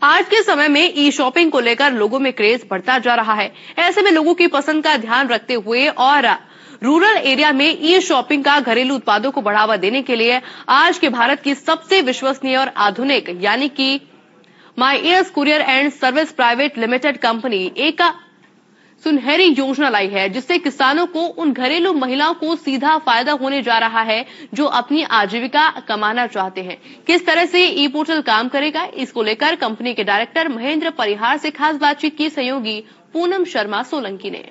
आज के समय में ई शॉपिंग को लेकर लोगों में क्रेज बढ़ता जा रहा है। ऐसे में लोगों की पसंद का ध्यान रखते हुए और रूरल एरिया में ई शॉपिंग का घरेलू उत्पादों को बढ़ावा देने के लिए आज के भारत की सबसे विश्वसनीय और आधुनिक यानी कि माईएयर्स courier and service private limited company एक सुनहरी योजना लाई है, जिससे किसानों को उन घरेलू महिलाओं को सीधा फायदा होने जा रहा है जो अपनी आजीविका कमाना चाहते हैं। किस तरह से ई पोर्टल काम करेगा, इसको लेकर कंपनी के डायरेक्टर महेंद्र परिहार से खास बातचीत की सहयोगी पूनम शर्मा सोलंकी ने।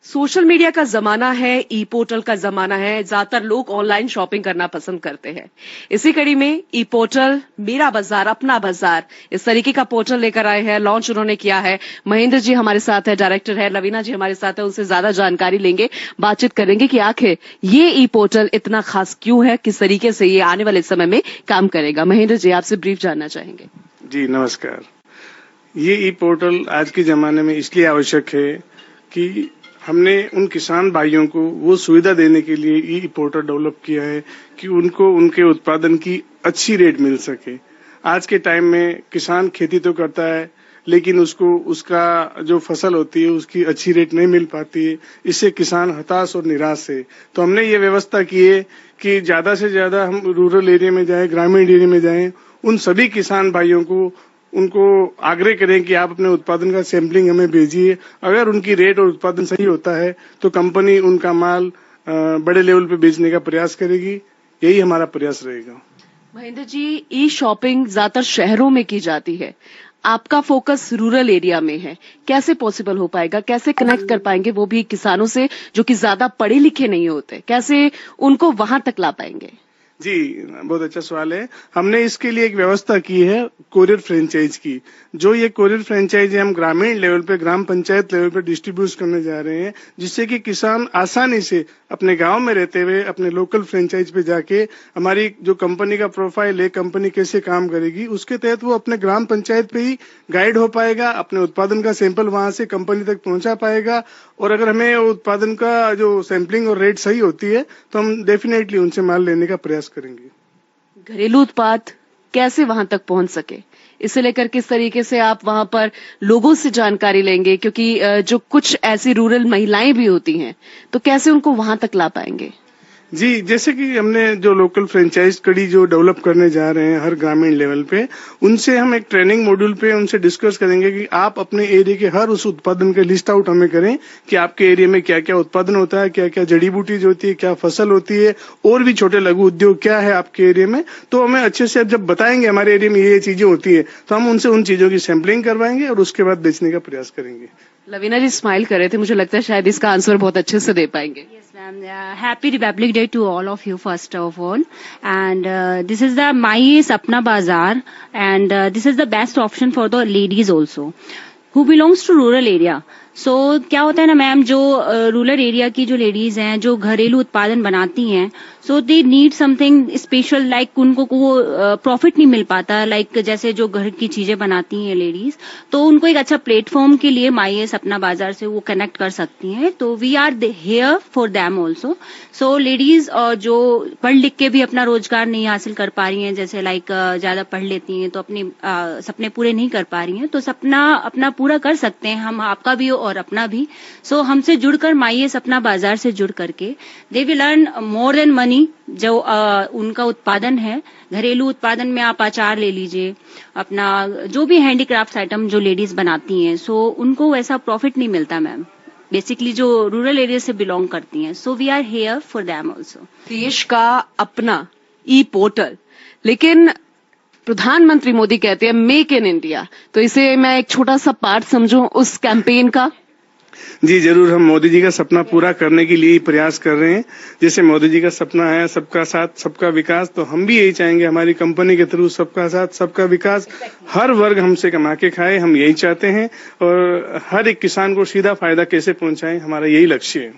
सोशल मीडिया का जमाना है, ई पोर्टल का जमाना है, ज्यादातर लोग ऑनलाइन शॉपिंग करना पसंद करते हैं। इसी कड़ी में ई पोर्टल मेरा बाजार अपना बाजार इस तरीके का पोर्टल लेकर आए हैं, लॉन्च उन्होंने किया है। महेंद्र जी हमारे साथ है, डायरेक्टर है, लवीना जी हमारे साथ है, उनसे ज्यादा जानकारी लेंगे, बातचीत करेंगे कि आखिर ये ई पोर्टल इतना खास क्यों है, किस तरीके से ये आने वाले समय में काम करेगा। महेंद्र जी आपसे ब्रीफ जानना चाहेंगे। जी नमस्कार। ये ई पोर्टल आज के जमाने में इसलिए आवश्यक है कि हमने उन किसान भाइयों को वो सुविधा देने के लिए ई पोर्टल डेवलप किया है कि उनको उनके उत्पादन की अच्छी रेट मिल सके। आज के टाइम में किसान खेती तो करता है, लेकिन उसको उसका जो फसल होती है उसकी अच्छी रेट नहीं मिल पाती है। इससे किसान हताश और निराश है। तो हमने ये व्यवस्था की है कि ज्यादा से ज्यादा हम रूरल एरिया में जाएं, ग्रामीण एरिया में जाएं, उन सभी किसान भाइयों को उनको आग्रह करें कि आप अपने उत्पादन का सैंपलिंग हमें भेजिए। अगर उनकी रेट और उत्पादन सही होता है तो कंपनी उनका माल बड़े लेवल पे बेचने का प्रयास करेगी। यही हमारा प्रयास रहेगा। महेंद्र जी, ई शॉपिंग ज्यादातर शहरों में की जाती है, आपका फोकस रूरल एरिया में है, कैसे पॉसिबल हो पाएगा, कैसे कनेक्ट कर पाएंगे वो भी किसानों से जो कि ज्यादा पढ़े लिखे नहीं होते, कैसे उनको वहां तक ला पाएंगे? जी बहुत अच्छा सवाल है। हमने इसके लिए एक व्यवस्था की है कोरियर फ्रेंचाइज की। जो ये कोरियर फ्रेंचाइज है हम ग्रामीण लेवल पे, ग्राम पंचायत लेवल पे डिस्ट्रीब्यूट करने जा रहे हैं, जिससे कि किसान आसानी से अपने गांव में रहते हुए अपने लोकल फ्रेंचाइज पे जाके हमारी जो कंपनी का प्रोफाइल है, कंपनी कैसे काम करेगी, उसके तहत वो अपने ग्राम पंचायत पे ही गाइड हो पाएगा, अपने उत्पादन का सैंपल वहां से कंपनी तक पहुंचा पाएगा। और अगर हमें उत्पादन का जो सैंपलिंग और रेट सही होती है तो हम डेफिनेटली उनसे माल लेने का प्रयास करेंगे। घरेलू उत्पाद कैसे वहां तक पहुंच सके, इसे लेकर किस तरीके से आप वहां पर लोगों से जानकारी लेंगे, क्योंकि जो कुछ ऐसी रूरल महिलाएं भी होती हैं तो कैसे उनको वहां तक ला पाएंगे? जी, जैसे कि हमने जो लोकल फ्रेंचाइज कड़ी जो डेवलप करने जा रहे हैं हर ग्रामीण लेवल पे, उनसे हम एक ट्रेनिंग मॉड्यूल पे उनसे डिस्कस करेंगे कि आप अपने एरिया के हर उस उत्पादन के लिस्ट आउट हमें करें कि आपके एरिया में क्या क्या उत्पादन होता है, क्या क्या जड़ी बूटी होती है, क्या फसल होती है, और भी छोटे लघु उद्योग क्या है आपके एरिया में। तो हमें अच्छे से जब बताएंगे हमारे एरिया में ये चीजें होती है तो हम उनसे उन चीजों की सैंपलिंग करवाएंगे और उसके बाद बेचने का प्रयास करेंगे। लवीना जी स्माइल कर रहे थे, मुझे लगता है शायद इसका आंसर बहुत अच्छे से दे पाएंगे। Happy Republic Day to all of you first of all, and this is the My Sapna Bazaar, and this is the best option for the ladies also who belongs to rural area. So क्या होता है ना ma'am, जो rural area की जो ladies हैं जो घरेलू उत्पादन बनाती हैं, so they need something special, like उनको वो प्रॉफिट नहीं मिल पाता, लाइक जैसे जो घर की चीजें बनाती हैं लेडीज, तो उनको एक अच्छा प्लेटफॉर्म के लिए माई अपना बाजार से वो कनेक्ट कर सकती हैं। तो we are here for them also. So ladies जो पढ़ लिख के भी अपना रोजगार नहीं हासिल कर पा रही हैं, जैसे लाइक ज्यादा पढ़ लेती हैं तो अपने सपने पूरे नहीं कर पा रही हैं, तो सपना अपना पूरा कर सकते हैं हम, आपका भी और अपना भी। सो हमसे जुड़कर माई अपना बाजार से जुड़ करके they will earn more than money. जो उनका उत्पादन है, घरेलू उत्पादन में आप अचार ले लीजिए, अपना जो भी हैंडीक्राफ्ट आइटम जो लेडीज बनाती हैं, सो उनको वैसा प्रॉफिट नहीं मिलता मैम, बेसिकली जो रूरल एरिया से बिलोंग करती हैं। So we are here for them also. देश का अपना ई पोर्टल, लेकिन प्रधानमंत्री मोदी कहते हैं मेक इन इंडिया, तो इसे मैं एक छोटा सा पार्ट समझूं उस कैंपेन का। जी जरूर, हम मोदी जी का सपना पूरा करने के लिए ही प्रयास कर रहे हैं। जैसे मोदी जी का सपना है सबका साथ सबका विकास, तो हम भी यही चाहेंगे हमारी कंपनी के थ्रू सबका साथ सबका विकास, हर वर्ग हमसे कमा के खाए, हम यही चाहते हैं। और हर एक किसान को सीधा फायदा कैसे पहुंचाएं, हमारा यही लक्ष्य है।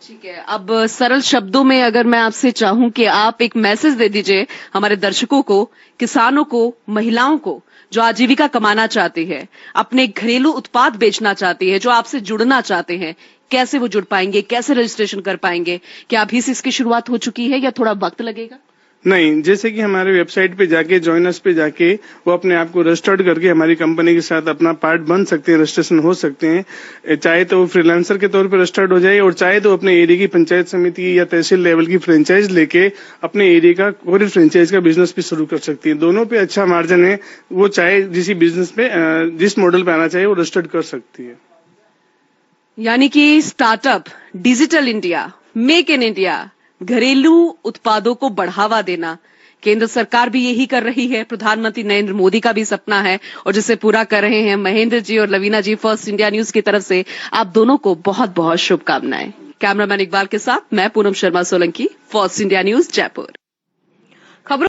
ठीक है, अब सरल शब्दों में अगर मैं आपसे चाहूं कि आप एक मैसेज दे दीजिए हमारे दर्शकों को, किसानों को, महिलाओं को जो आजीविका कमाना चाहती है, अपने घरेलू उत्पाद बेचना चाहती है, जो आपसे जुड़ना चाहते हैं, कैसे वो जुड़ पाएंगे, कैसे रजिस्ट्रेशन कर पाएंगे? क्या अभी से इसकी शुरुआत हो चुकी है या थोड़ा वक्त लगेगा? नहीं, जैसे कि हमारे वेबसाइट पे जाके जॉइनर्स पे जाके वो अपने आप को रजिस्टर्ड करके हमारी कंपनी के साथ अपना पार्ट बन सकते हैं, रजिस्ट्रेशन हो सकते हैं। चाहे तो वो फ्रीलांसर के तौर पर रजिस्टर्ड हो जाए और चाहे तो अपने एरिया की पंचायत समिति या तहसील लेवल की फ्रेंचाइज लेके अपने एरिया का पूरी फ्रेंचाइज का बिजनेस भी शुरू कर सकती है। दोनों पे अच्छा मार्जिन है। वो चाहे जिस बिजनेस पे जिस मॉडल पे आना चाहे वो रजिस्टर्ड कर सकती है। यानी कि startup, digital India, make in India, घरेलू उत्पादों को बढ़ावा देना, केंद्र सरकार भी यही कर रही है। प्रधानमंत्री नरेंद्र मोदी का भी सपना है और जिसे पूरा कर रहे हैं महेंद्र जी और लवीना जी। फर्स्ट इंडिया न्यूज की तरफ से आप दोनों को बहुत बहुत शुभकामनाएं। कैमरामैन इकबाल के साथ मैं Poonam Sharma Solanki, first India news Jaipur. खबरों